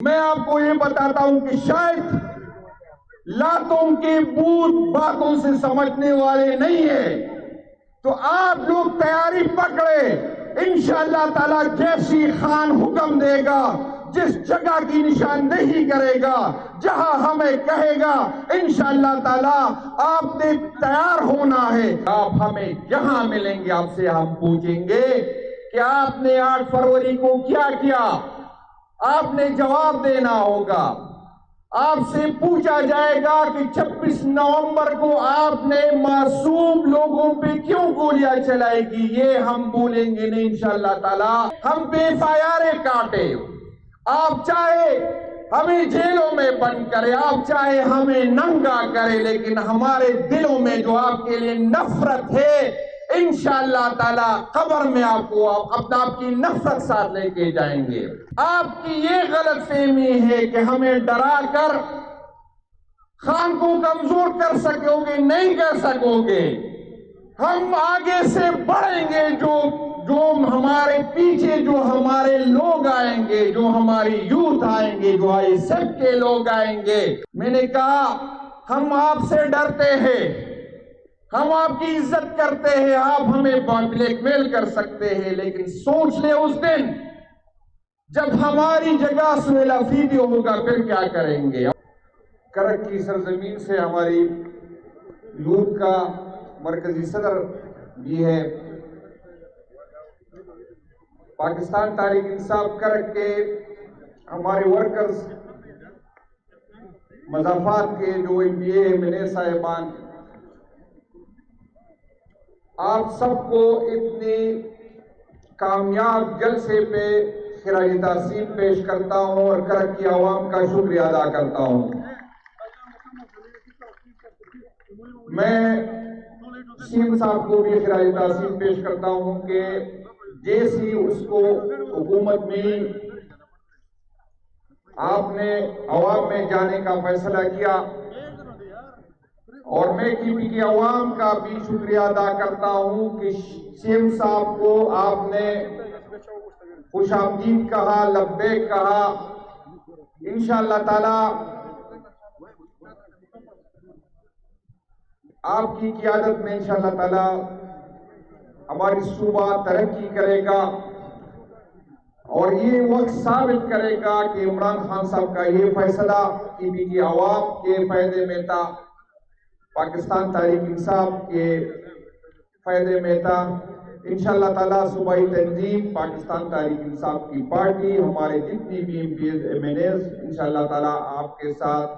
میں آپ کو یہ بتاتا ہوں کہ شاید لاتوں کے بوت باتوں سے سمجھنے والے نہیں ہیں، تو آپ لوگ تیاری پکڑے، انشاءاللہ تعالیٰ جیسی خان حکم دے گا، جس جگہ کی نشاندہی کرے گا، جہاں ہمیں کہے گا، انشاءاللہ تعالیٰ آپ نے تیار ہونا ہے۔ آپ ہمیں جہاں ملیں گے آپ سے ہم پوچھیں گے کہ آپ نے 8 فروری کو کیا کیا؟ آپ نے جواب دینا ہوگا۔ آپ سے پوچھا جائے گا کہ 26 نومبر کو آپ نے معصوم لوگوں پہ کیوں گولیاں چلائی گی؟ یہ ہم بولیں گے نہیں انشاءاللہ تعالی۔ ہم بے فیارے کاٹے، آپ چاہے ہمیں جیلوں میں بند کرے، آپ چاہے ہمیں ننگا کرے، لیکن ہمارے دلوں میں جو آپ کے لیے نفرت ہے، انشاءاللہ تعالی قبر میں آپ کو آپ کی نفرت ساتھ لے کے جائیں گے۔ آپ کی یہ غلط فہمی ہے کہ ہمیں ڈرا کر خان کو کمزور کر سکو گے، نہیں کر سکو گے۔ ہم آگے سے بڑھیں گے، جو ہمارے پیچھے جو ہمارے لوگ آئیں گے، جو ہماری یوتھ آئیں گے، جو سب کے لوگ آئیں گے۔ میں نے کہا ہم آپ سے ڈرتے ہیں، ہم آپ کی عزت کرتے ہیں، آپ ہمیں بلیک میل کر سکتے ہیں، لیکن سوچ لیں اس دن جب ہماری جگہ سہیل افریدی ہوگا پھر کیا کریں گے۔ کرک کی سرزمین سے ہماری یوتھ کا مرکزی صدر بھی ہے، پاکستان تحریک انصاف کرک کے ہمارے ورکرز، مضافات کے جو MPA MLA صاحبان، آپ سب کو اتنی کامیاب جلسے پہ خراج تحسین پیش کرتا ہوں اور کرک کی عوام کا شکریہ ادا کرتا ہوں۔ میں CM صاحب کو بھی خراج تحسین پیش کرتا ہوں کہ جیسی اس کو حکومت ملی، آپ نے عوام میں جانے کا فیصلہ کیا، اور میں KP کی عوام کا بھی شکریہ ادا کرتا ہوں کہ CM صاحب کو آپ نے خوش آمدید کہا، لبیک کہا۔ انشاءاللہ تعالی آپ کی قیادت میں انشاءاللہ تعالی ہماری صوبہ ترقی کرے گا، اور یہ وقت ثابت کرے گا کہ عمران خان صاحب کا یہ فیصلہ KP کی عوام کے فائدے میں تھا، پاکستان تحریک انصاف کے فائدے میں تھا۔ انشاءاللہ تعالیٰ صوبائی تنظیم، پاکستان تحریک انصاف کی پارٹی، ہمارے جتنی بھی MPs MNAs، انشاءاللہ تعالیٰ آپ کے ساتھ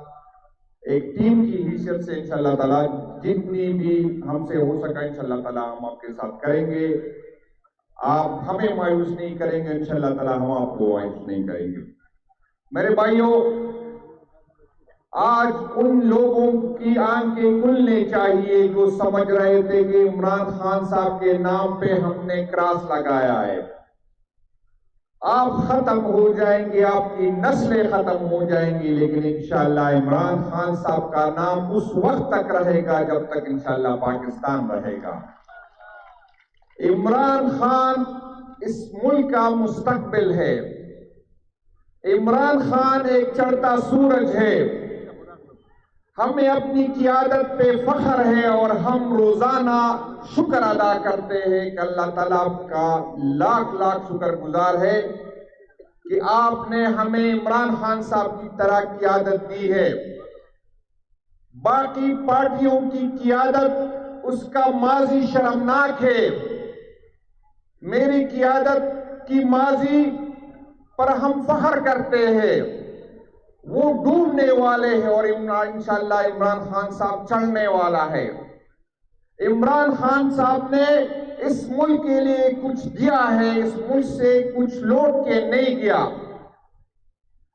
ایک ٹیم کی حیثیت سے انشاءاللہ تعالیٰ جتنی بھی ہم سے ہو سکا انشاءاللہ تعالیٰ ہم آپ کے ساتھ کریں گے۔ آپ ہمیں مایوس نہیں کریں گے، انشاءاللہ تعالیٰ ہم آپ کو مایوس نہیں کریں گے۔ میرے بھائیوں، آج ان لوگوں کی آنکھیں کھلنی چاہیے جو سمجھ رہے تھے کہ عمران خان صاحب کے نام پہ ہم نے کراس لگایا ہے۔ آپ ختم ہو جائیں گے، آپ کی نسلیں ختم ہو جائیں گی، لیکن انشاءاللہ عمران خان صاحب کا نام اس وقت تک رہے گا جب تک انشاءاللہ پاکستان رہے گا۔ عمران خان اس ملک کا مستقبل ہے، عمران خان ایک چڑھتا سورج ہے۔ ہمیں اپنی قیادت پہ فخر ہے، اور ہم روزانہ شکر ادا کرتے ہیں کہ اللہ تعالیٰ کا لاکھ لاکھ شکر گزار ہے کہ آپ نے ہمیں عمران خان صاحب کی طرح قیادت دی ہے۔ باقی پارٹیوں کی قیادت، اس کا ماضی شرمناک ہے۔ میری قیادت کی ماضی پر ہم فخر کرتے ہیں، وہ ڈوبنے والے ہیں، اور انشاءاللہ عمران خان صاحب چڑھنے والا ہے۔ عمران خان صاحب نے اس ملک کے لیے کچھ دیا ہے، اس ملک سے کچھ لوٹ کے نہیں گیا۔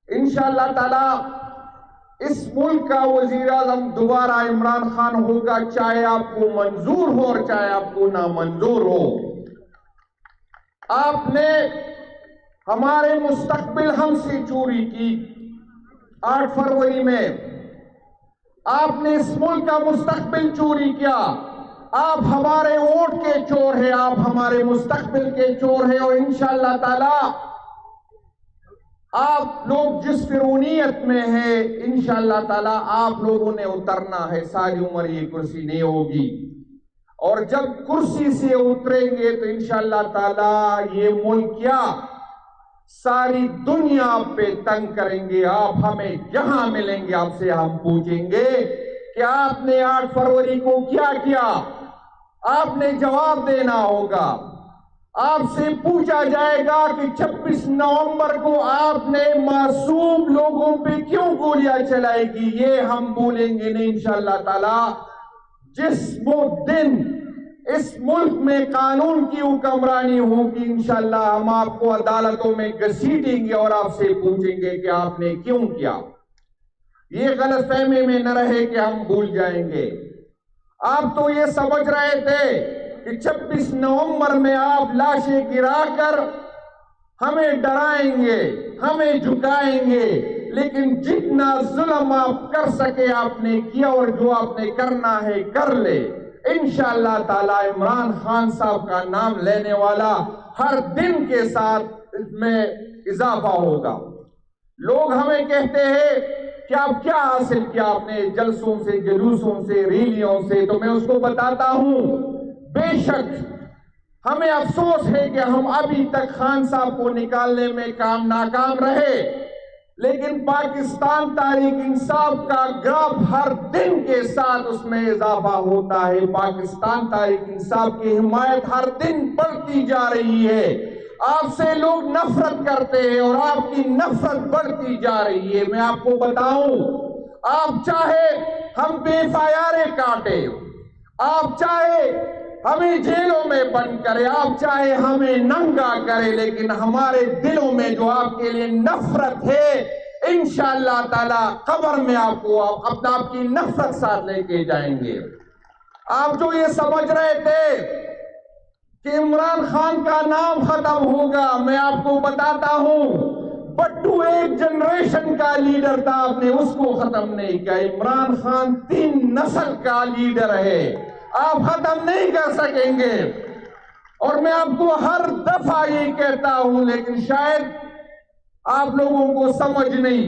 انشاءاللہ تعالی اس ملک کا وزیر اعظم دوبارہ عمران خان ہوگا، چاہے آپ کو منظور ہو اور چاہے آپ کو نامنظور ہو۔ آپ نے ہمارے مستقبل ہم سے چوری کی 8 فروری میں، آپ نے اس ملک کا مستقبل چوری کیا۔ آپ ہمارے ووٹ کے چور ہیں، آپ ہمارے مستقبل کے چور ہیں، اور انشاءاللہ تعالی آپ لوگ جس فرعونیت میں ہیں انشاءاللہ تعالیٰ آپ لوگوں نے اترنا ہے، ساری عمر یہ کرسی نہیں ہوگی، اور جب کرسی سے اتریں گے تو انشاءاللہ تعالیٰ یہ ملک کیا ساری دنیا پہ تنگ کریں گے۔ آپ ہمیں جہاں ملیں گے آپ سے ہم پوچھیں گے کہ آپ نے 8 فروری کو کیا کیا، آپ نے جواب دینا ہوگا۔ آپ سے پوچھا جائے گا کہ 26 نومبر کو آپ نے معصوم لوگوں پہ کیوں گولیاں چلائی گی، یہ ہم بولیں گے نہیں انشاءاللہ تعالی۔ جس وہ دن اس ملک میں قانون کی حکمرانی ہوگی انشاءاللہ ہم آپ کو عدالتوں میں گھسیٹیں گے اور آپ سے پوچھیں گے کہ آپ نے کیوں کیا۔ یہ غلط فہمی میں نہ رہے کہ ہم بھول جائیں گے۔ آپ تو یہ سمجھ رہے تھے کہ 26 نومبر میں آپ لاشیں گرا کر ہمیں ڈرائیں گے، ہمیں جھکائیں گے، لیکن جتنا ظلم آپ کر سکے آپ نے کیا، اور جو آپ نے کرنا ہے کر لے۔ انشاءاللہ تعالیٰ عمران خان صاحب کا نام لینے والا ہر دن کے ساتھ اس میں اضافہ ہوگا۔ لوگ ہمیں کہتے ہیں کہ آپ کیا حاصل کیا آپ نے جلسوں سے، جلوسوں سے، ریلیوں سے، تو میں اس کو بتاتا ہوں۔ بے شک ہمیں افسوس ہے کہ ہم ابھی تک خان صاحب کو نکالنے میں ناکام رہے، لیکن پاکستان تحریک انصاف کا گراف ہر دن کے ساتھ اس میں اضافہ ہوتا ہے۔ پاکستان تحریک انصاف کی حمایت ہر دن بڑھتی جا رہی ہے۔ آپ سے لوگ نفرت کرتے ہیں اور آپ کی نفرت بڑھتی جا رہی ہے۔ میں آپ کو بتاؤں، آپ چاہے ہم بے FIR کاٹے، آپ چاہے ہمیں جیلوں میں بند کرے، آپ چاہے ہمیں ننگا کرے، لیکن ہمارے دلوں میں جو آپ کے لیے نفرت ہے انشاءاللہ تعالی قبر میں آپ کو آپ کی نفرت ساتھ لے کے جائیں گے۔ آپ جو یہ سمجھ رہے تھے کہ عمران خان کا نام ختم ہوگا، میں آپ کو بتاتا ہوں بٹو ایک جنریشن کا لیڈر تھا، آپ نے اس کو ختم نہیں کیا۔ عمران خان 3 نسل کا لیڈر ہے، آپ ختم نہیں کر سکیں گے۔ اور میں آپ کو ہر دفعہ یہ کہتا ہوں، لیکن شاید آپ لوگوں کو سمجھ نہیں۔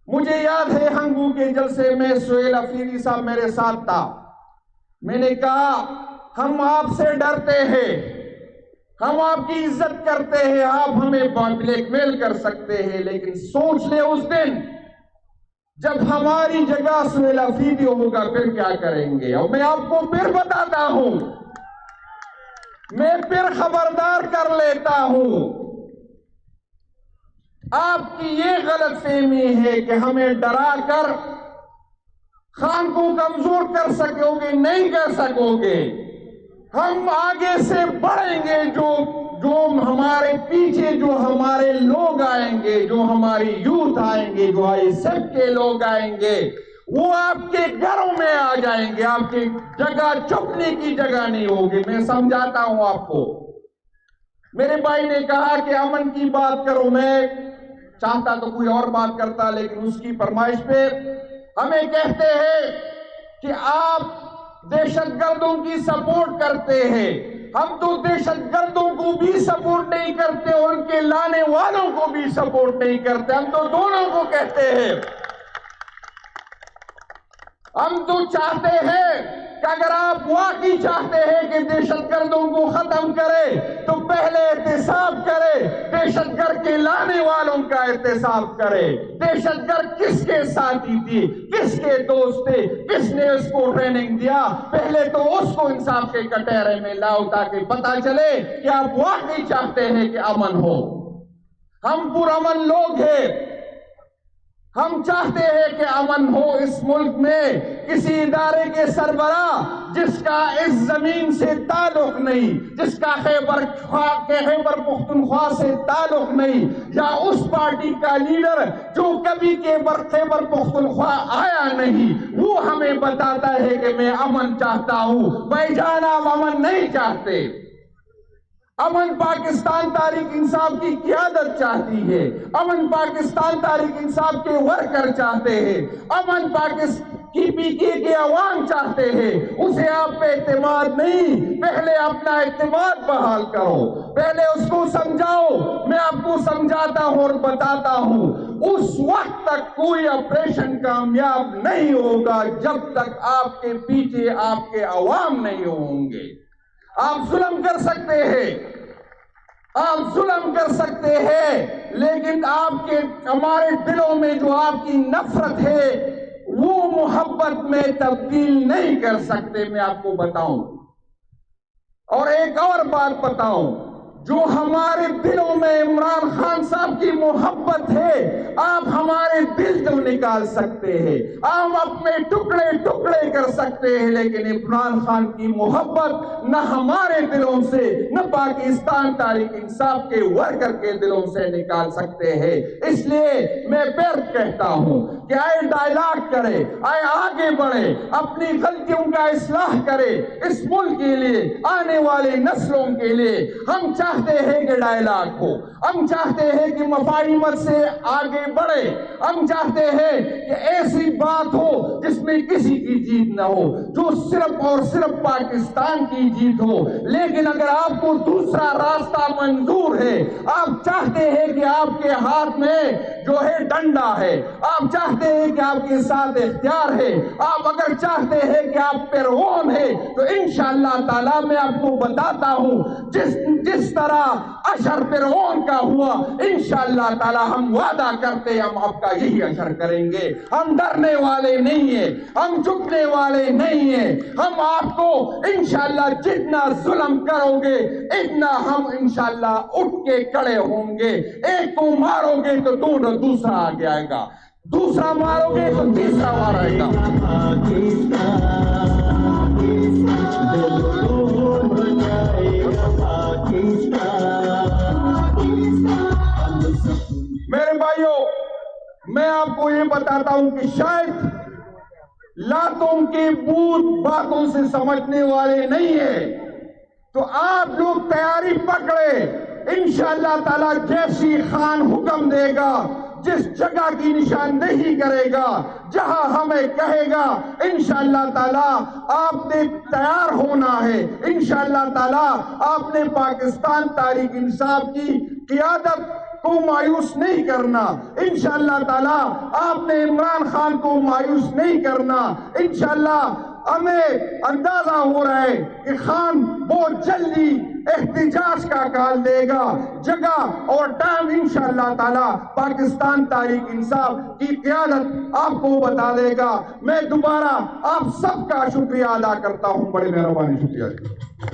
مجھے یاد ہے ہنگو کے جلسے میں سہیل افریدی صاحب میرے ساتھ تھا، میں نے کہا ہم آپ سے ڈرتے ہیں، ہم آپ کی عزت کرتے ہیں، آپ ہمیں بلیک میل کر سکتے ہیں، لیکن سوچ لیں اس دن جب ہماری جگہ سہیل افریدی ہوگا پھر کیا کریں گے۔ اور میں آپ کو پھر بتاتا ہوں، میں پھر خبردار کر لیتا ہوں، آپ کی یہ غلط فہمی ہے کہ ہمیں ڈرا کر خان کو کمزور کر سکو گے، نہیں کر سکو گے۔ ہم آگے سے بڑھیں گے، جو ہمارے پیچھے جو ہمارے لوگ آئیں گے، جو ہماری یوتھ آئیں گے، جو ISF کے لوگ آئیں گے، وہ آپ کے گھروں میں آ جائیں گے، آپ کی جگہ چھپنے کی جگہ نہیں ہوگی۔ میں سمجھاتا ہوں آپ کو۔ میرے بھائی نے کہا کہ امن کی بات کرو، میں چاہتا تو کوئی اور بات کرتا، لیکن اس کی فرمائش پہ ہمیں کہتے ہیں کہ آپ دہشت گردوں کی سپورٹ کرتے ہیں۔ ہم تو دہشت گردوں کو بھی سپورٹ نہیں کرتے اور ان کے لانے والوں کو بھی سپورٹ نہیں کرتے، ہم تو دونوں کو کہتے ہیں۔ ہم تو چاہتے ہیں کہ اگر آپ واقعی چاہتے ہیں کہ دہشت گردوں کو ختم کرے تو پہلے احتساب کرے، دہشت گرد کے لانے والوں کا احتساب کرے۔ دہشت گرد کس کے ساتھی تھی، کس کے دوست تھے، کس نے اس کو ٹریننگ دیا، پہلے تو اس کو انصاف کے کٹہرے میں لاؤ تاکہ پتہ چلے کہ آپ واقعی چاہتے ہیں کہ امن ہو۔ ہم پرامن لوگ ہیں، ہم چاہتے ہیں کہ امن ہو اس ملک میں۔ کسی ادارے کے سربراہ جس کا اس زمین سے تعلق نہیں، جس کا خیبر پختونخوا سے تعلق نہیں، یا اس پارٹی کا لیڈر جو کبھی خیبر پختونخوا آیا نہیں، وہ ہمیں بتاتا ہے کہ میں امن چاہتا ہوں۔ بھائی جان، آپ امن نہیں چاہتے۔ امن پاکستان تحریک انصاف کی قیادت چاہتی ہے، امن پاکستان تحریک انصاف کے ورکر چاہتے ہیں، امن کی پی کے عوام چاہتے ہیں اسے آپ پہ اعتماد نہیں، پہلے اپنا اعتماد بحال کرو، پہلے اس کو سمجھاؤ۔ میں آپ کو سمجھاتا ہوں اور بتاتا ہوں، اس وقت تک کوئی آپریشن کامیاب نہیں ہوگا جب تک آپ کے پیچھے آپ کے عوام نہیں ہوں گے۔ آپ ظلم کر سکتے ہیں، آپ ظلم کر سکتے ہیں، لیکن ہمارے دلوں میں جو آپ کی نفرت ہے وہ محبت میں تبدیل نہیں کر سکتے، میں آپ کو بتاؤں۔ اور ایک اور بات بتاؤں، جو ہمارے دلوں میں عمران خان صاحب کی محبت ہے، آپ ہمارے دل تو نکال سکتے ہیں، آپ اپنے ٹکڑے ٹکڑے کر سکتے ہیں، لیکن عمران خان کی محبت نہ ہمارے دلوں سے نہ پاکستان تحریک انصاف کے ورکر کے دلوں سے نکال سکتے ہیں۔ اس لیے میں پھر کہتا ہوں کہ آئے ڈائلاگ کرے، آئے آگے بڑھے، اپنی غلطیوں کا اصلاح کرے، اس ملک کے لیے، آنے والے نسلوں کے لیے۔ ہم چاہتے ہیں کہ ڈائلاگ ہو، ہم چاہتے ہیں کہ مفاہمت سے آگے بڑھے، ہم چاہتے ہیں کہ ایسی بات ہو جس میں کسی کی جیت نہ ہو، جو صرف اور صرف پاکستان کی جیت ہو۔ لیکن اگر آپ کو دوسرا راستہ منظور ہے، آپ چاہتے ہیں کہ آپ کے ہاتھ میں جو ہے ڈنڈا ہے، آپ چاہتے ہیں کہ آپ کے ساتھ اختیار ہے، آپ اگر چاہتے ہیں کہ آپ فرعون ہے، تو انشاءاللہ تعالیٰ میں آپ کو بتاتا ہوں جس طرح اشر فرعون کا ہوا، انشاءاللہ تعالیٰ ہم وعدہ کرتے ہیں ہم آپ کا یہی اشر کریں گے۔ ہم ڈرنے والے نہیں ہیں، ہم جھکنے والے نہیں ہیں، ہم آپ کو انشاءاللہ جتنا ظلم کرو گے اتنا ہم انشاءاللہ اٹھ کے کھڑے ہوں گے۔ ایک کو مارو گے تو دوسرا آگے آئے گا، دوسرا مارو گے تو تیسرا مارے گا۔ میرے بھائیوں، میں آپ کو یہ بتاتا ہوں کہ شاید لاتوں کے بوت باتوں سے سمجھنے والے نہیں ہیں، تو آپ لوگ تیاری پکڑے، انشاءاللہ تعالیٰ جیسی خان حکم دے گا، جس جگہ کی نشاندہی کرے گا، جہاں ہمیں کہے گا، انشاءاللہ تعالیٰ آپ نے تیار ہونا ہے، انشاءاللہ تعالیٰ آپ نے پاکستان تحریک انصاف کی قیادت کو مایوس نہیں کرنا، انشاءاللہ تعالیٰ آپ نے عمران خان کو مایوس نہیں کرنا۔ انشاءاللہ ہمیں اندازہ ہو رہا ہے کہ خان بہت جلدی احتجاج کا کال دے گا، جگہ اور ٹائم انشاءاللہ تعالیٰ پاکستان تحریک انصاف کی قیادت آپ کو بتا دے گا۔ میں دوبارہ آپ سب کا شکریہ ادا کرتا ہوں، بڑی مہربانی، شکریہ۔